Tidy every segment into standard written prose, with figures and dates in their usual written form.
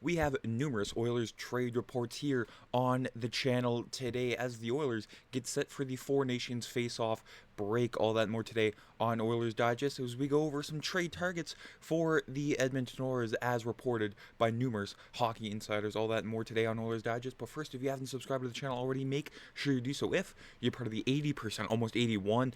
we have numerous Oilers trade reports here on the channel today as the Oilers get set for the Four Nations Faceoff break. All that and more today on Oilers Digest as we go over some trade targets for the Edmonton Oilers as reported by numerous hockey insiders. All that and more today on Oilers Digest. But first, if you haven't subscribed to the channel already, make sure you do so. If you're part of the 80%, almost 81%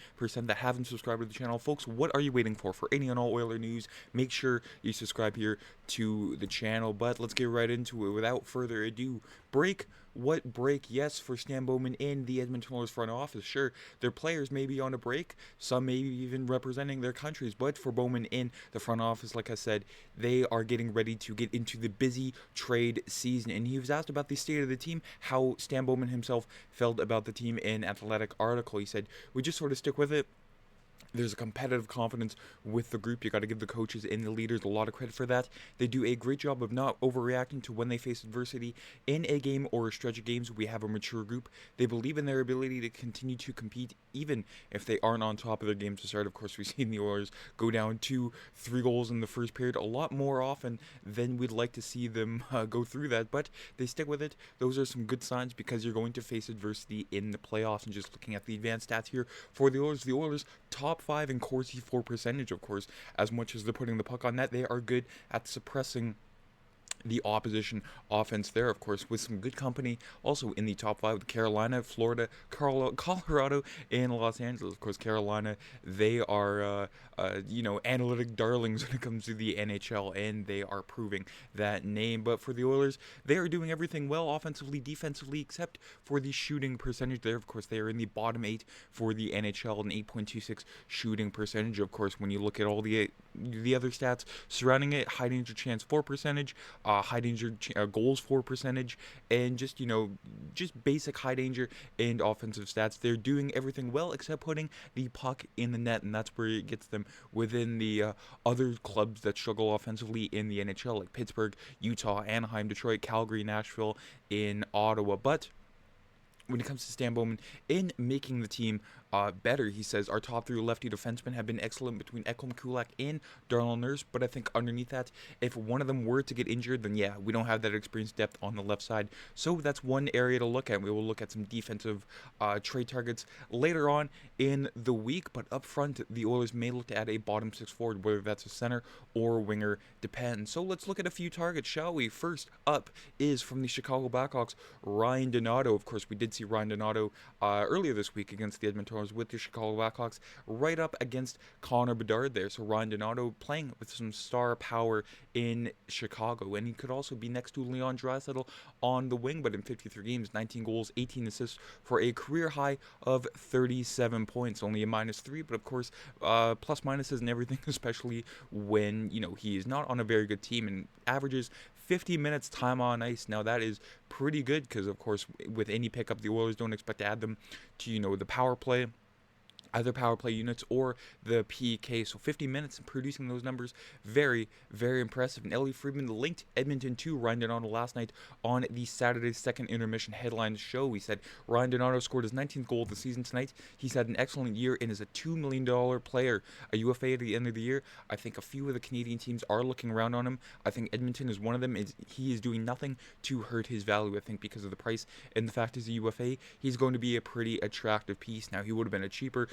that haven't subscribed to the channel, folks, what are you waiting for? For any and all Oiler news, make sure you subscribe here to the channel. But let's get right into it without further ado. Break. What break? Yes, for Stan Bowman in the Edmonton Oilers front office. Sure, their players may be on a break, some maybe even representing their countries, but for Bowman in the front office, like I said, they are getting ready to get into the busy trade season. And he was asked about the state of the team, how Stan Bowman himself felt about the team in an Athletic article. He said, "We just sort of stick with it. There's a competitive confidence with the group. You got to give the coaches and the leaders a lot of credit for that. They do a great job of not overreacting to when they face adversity in a game or a stretch of games. We have a mature group. They believe in their ability to continue to compete even if they aren't on top of their game to start." Of course, we've seen the Oilers go down 2-3 goals in the first period a lot more often than we'd like to see them go through that, but they stick with it. Those are some good signs because you're going to face adversity in the playoffs. And just looking at the advanced stats here for the Oilers top 5 in Corsi for percentage, of course. As much as they're putting the puck on net, they are good at suppressing the opposition offense there, of course, with some good company also in the top 5 with Carolina, Florida, Colorado, and Los Angeles. Of course, Carolina, they are analytic darlings when it comes to the NHL, and they are proving that name. But for the Oilers, they are doing everything well offensively, defensively, except for the shooting percentage there. Of course, they are in the bottom 8 for the NHL, an 8.26 shooting percentage. Of course, when you look at all the other stats surrounding it, high danger chance for percentage, high danger goals for percentage, and just basic high danger and offensive stats, they're doing everything well except putting the puck in the net, and that's where it gets them within the other clubs that struggle offensively in the NHL, like Pittsburgh, Utah, Anaheim, Detroit, Calgary, Nashville, in Ottawa. But when it comes to Stan Bowman in making the team better, he says, "Our top 3 lefty defensemen have been excellent between Ekholm, Kulak, and Darnell Nurse, but I think underneath that, if one of them were to get injured, then yeah, we don't have that experienced depth on the left side." So that's one area to look at. We will look at some defensive trade targets later on in the week, but up front, the Oilers may look to add a bottom 6 forward, whether that's a center or winger, depends. So let's look at a few targets, shall we? First up is from the Chicago Blackhawks, Ryan Donato. Of course, we did see Ryan Donato earlier this week against the Edmonton Oilers with the Chicago Blackhawks, right up against Connor McDavid there. So Ryan Donato playing with some star power in Chicago, and he could also be next to Leon Draisaitl on the wing, but in 53 games, 19 goals, 18 assists for a career high of 37 points, only a -3, but of course, plus minuses and everything, especially when, he is not on a very good team and averages 50 minutes time on ice. Now that is pretty good because, of course, with any pickup, the Oilers don't expect to add them to, the power play, either power play units or the PK. So 50 minutes and producing those numbers, very, very impressive. And Ellie Friedman linked Edmonton to Ryan Donato last night on the Saturday's second intermission headline show. He said Ryan Donato scored his 19th goal of the season tonight. He's had an excellent year and is a $2 million player, a UFA at the end of the year. I think a few of the Canadian teams are looking around on him. I think Edmonton is one of them. He is doing nothing to hurt his value, I think, because of the price and the fact he's a UFA. He's going to be a pretty attractive piece. Now, he would have been a cheaper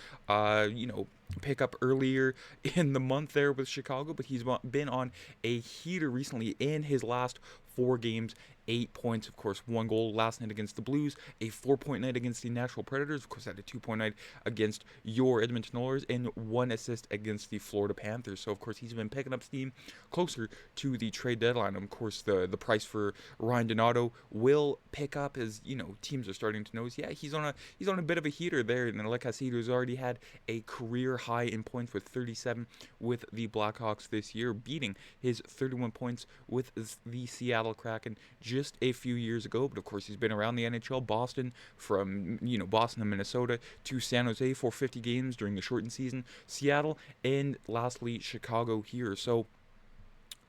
pick up earlier in the month there with Chicago, but he's been on a heater recently in his last 4 games. 8 points, of course, 1 goal last night against the Blues, a 4-point night against the Nashville Predators, of course, had a 2-point night against your Edmonton Oilers, and 1 assist against the Florida Panthers. So, of course, he's been picking up steam closer to the trade deadline. Of course, the price for Ryan Donato will pick up as, teams are starting to notice, yeah, he's on a bit of a heater there. And like I said, he's already had a career high in points with 37 with the Blackhawks this year, beating his 31 points with the Seattle Kraken just a few years ago. But of course, he's been around the NHL, Boston, from Boston and Minnesota to San Jose for 50 games during the shortened season, Seattle, and lastly Chicago here. So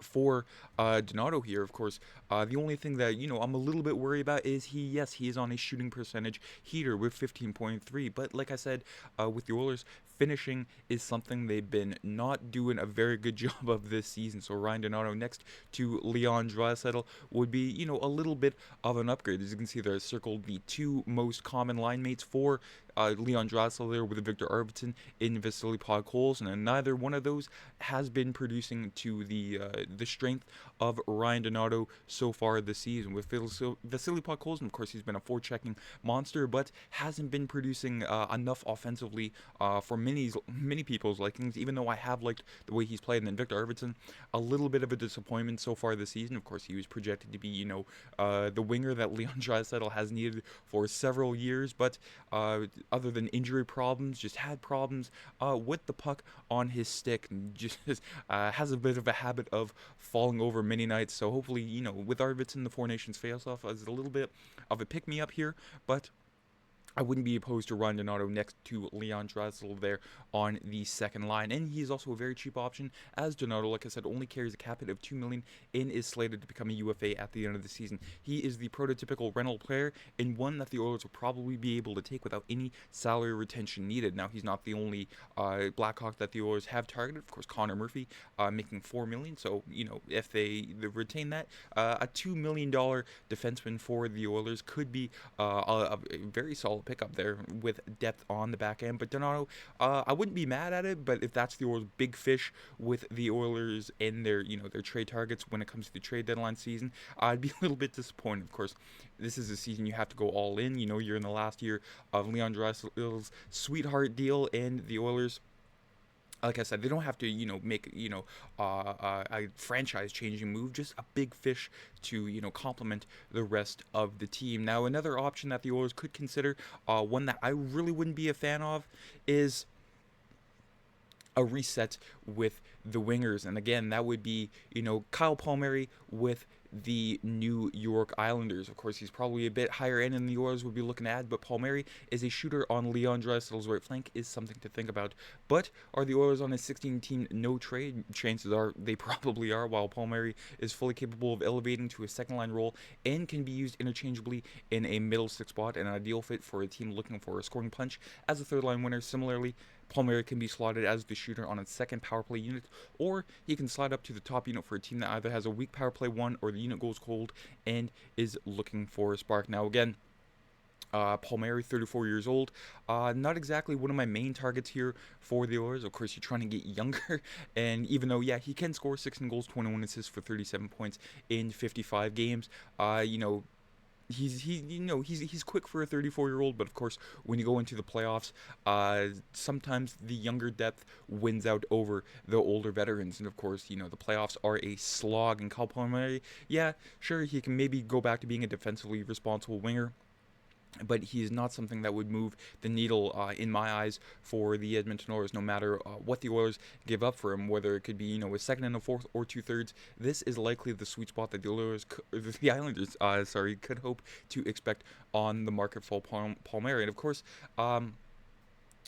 for Donato here, of course, the only thing that, I'm a little bit worried about is he is on a shooting percentage heater with 15.3. But like I said, with the Oilers, finishing is something they've been not doing a very good job of this season. So Ryan Donato next to Leon Draisaitl would be, a little bit of an upgrade. As you can see there, I circled the two most common line mates for Leon Draisaitl there with Victor Arvidsson in Vasily Podkolzin, and neither one of those has been producing to the strength of Ryan Donato so far this season. With Vasily Podkolzin, of course, he's been a forechecking monster, but hasn't been producing enough offensively for many people's likings, even though I have liked the way he's played. And then Victor Arvidsson, a little bit of a disappointment so far this season. Of course, he was projected to be, the winger that Leon Draisaitl has needed for several years, but other than injury problems, just had problems with the puck on his stick, and just has a bit of a habit of falling over many nights. So hopefully, with Arvidsson, the Four Nations Faceoff is a little bit of a pick-me-up here, but I wouldn't be opposed to Ryan Donato next to Leon Draisaitl there on the second line. And he is also a very cheap option, as Donato, like I said, only carries a cap hit of $2 million and is slated to become a UFA at the end of the season. He is the prototypical rental player, and one that the Oilers will probably be able to take without any salary retention needed. Now, he's not the only Blackhawk that the Oilers have targeted. Of course, Connor Murphy making $4 million. So, if they retain that, a $2 million defenseman for the Oilers could be a very solid pickup there with depth on the back end. But Donato, I wouldn't be mad at it, but if that's the Oilers' big fish with the Oilers and their trade targets when it comes to the trade deadline season, I'd be a little bit disappointed. Of course, this is a season you have to go all in. You're in the last year of Leon Draisaitl's sweetheart deal, and the Oilers, like I said, they don't have to, make, a franchise-changing move, just a big fish to, complement the rest of the team. Now, another option that the Oilers could consider, one that I really wouldn't be a fan of, is a reset with the wingers. And again, that would be, Kyle Palmieri with the New York Islanders. Of course, he's probably a bit higher end than the Oilers would be looking at, but Palmieri is a shooter on Leon Draisaitl's right flank, is something to think about. But are the Oilers on a 16-team no-trade? Chances are they probably are, while Palmieri is fully capable of elevating to a second-line role and can be used interchangeably in a middle six spot, and an ideal fit for a team looking for a scoring punch as a third-line winner. Similarly, Palmieri can be slotted as the shooter on a second power play unit, or he can slide up to the top unit for a team that either has a weak power play one or the unit goes cold and is looking for a spark. Now, again, Palmieri, 34 years old, not exactly one of my main targets here for the Oilers. Of course, you're trying to get younger, and even though, yeah, he can score 16 goals, 21 assists for 37 points in 55 games, he's quick for a 34-year-old, but of course, when you go into the playoffs, sometimes the younger depth wins out over the older veterans, and of course, the playoffs are a slog. And Kyle Palmieri, yeah, sure, he can maybe go back to being a defensively responsible winger, but he is not something that would move the needle in my eyes for the Edmonton Oilers, no matter what the Oilers give up for him, whether it could be a second and a fourth or 2/3. This is likely the sweet spot that the Islanders could hope to expect on the market for Palmieri. And of course,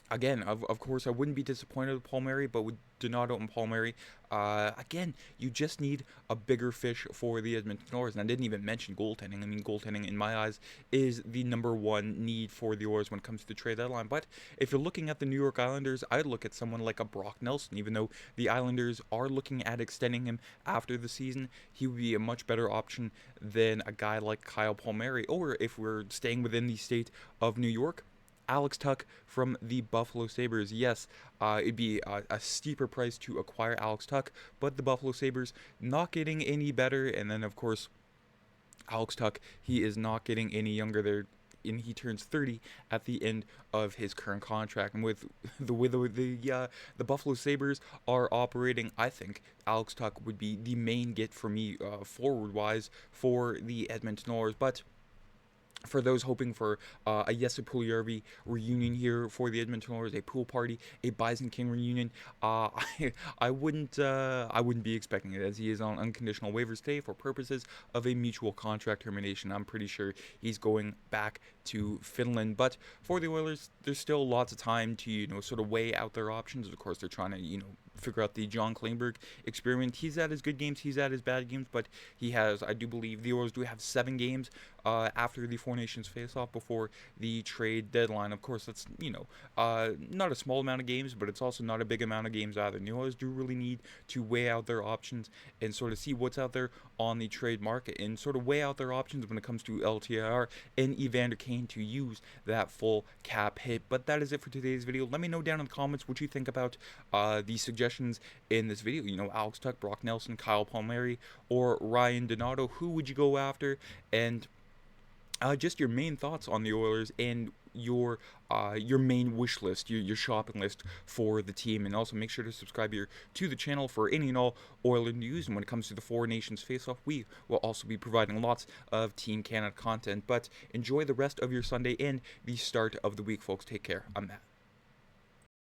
again, of course, I wouldn't be disappointed with Palmieri, but with Donato and Palmieri, again, you just need a bigger fish for the Edmonton Oilers. And I didn't even mention goaltending. I mean, goaltending, in my eyes, is the number one need for the Oilers when it comes to the trade deadline. But if you're looking at the New York Islanders, I'd look at someone like a Brock Nelson. Even though the Islanders are looking at extending him after the season, he would be a much better option than a guy like Kyle Palmieri. Or if we're staying within the state of New York, Alex Tuch from the Buffalo Sabres. Yes, it'd be a steeper price to acquire Alex Tuch, but the Buffalo Sabres not getting any better. And then, of course, Alex Tuch, he is not getting any younger there, and he turns 30 at the end of his current contract. And with the way the Buffalo Sabres are operating, I think Alex Tuch would be the main get for me forward-wise for the Edmonton Oilers. But for those hoping for a Jesse Puljujarvi reunion here for the Edmonton Oilers, a pool party, a Bison King reunion, I wouldn't be expecting it, as he is on unconditional waivers today for purposes of a mutual contract termination. I'm pretty sure he's going back to Finland. But for the Oilers, there's still lots of time to sort of weigh out their options. Of course, they're trying to figure out the John Klingberg experiment. He's at his good games, he's at his bad games, but he has, I do believe, the Oilers do have 7 games after the Four Nations face-off before the trade deadline. Of course, that's, not a small amount of games, but it's also not a big amount of games either. And the Oilers do really need to weigh out their options and sort of see what's out there on the trade market and sort of weigh out their options when it comes to LTIR and Evander Kane to use that full cap hit. But that is it for today's video. Let me know down in the comments what you think about the suggestions in this video. Alex Tuck, Brock Nelson, Kyle Palmieri, or Ryan Donato. Who would you go after? And just your main thoughts on the Oilers and your main wish list, your shopping list for the team. And also make sure to subscribe here to the channel for any and all Oiler news. And when it comes to the Four Nations face-off, we will also be providing lots of Team Canada content. But enjoy the rest of your Sunday and the start of the week, folks. Take care. I'm Matt.